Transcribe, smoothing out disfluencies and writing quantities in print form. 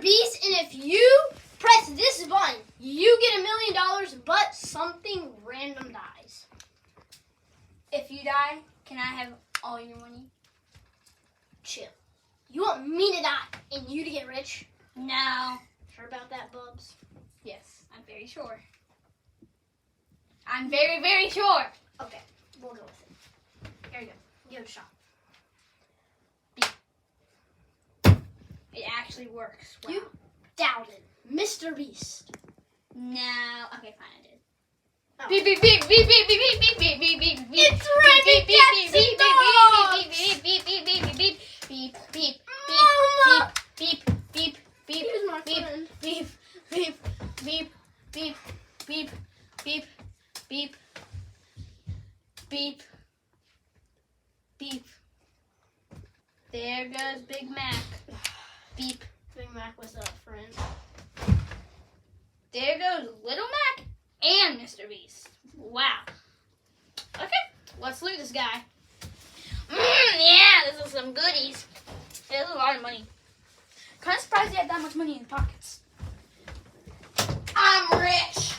Beast, and if you press this button, you get $1 million, but something random dies. If you die, can I have all your money? Chill. You want me to die and you to get rich? No. Sure about that, Bubs? Yes, I'm very sure. I'm very, very sure. Okay, we'll go with it. Here you go. Give it a shot. It actually works. Wow. You doubted Mr. Beast. No. Okay, fine, I did. Oh. Beep beep beep beep beep beep beep beep beep beep beep. It's Randy Pepsi Dogs! Beep beep beep beep beep beep beep Mama! beep beep beep He was my beep friend. beep beep beep beep beep beep beep beep beep. There goes Big Mac. Beep. Big Mac was a friend. There goes Little Mac and Mr. Beast. Wow. Okay, let's loot this guy. Yeah, this is some goodies. There's a lot of money. Kind of surprised he had that much money in his pockets. I'm rich.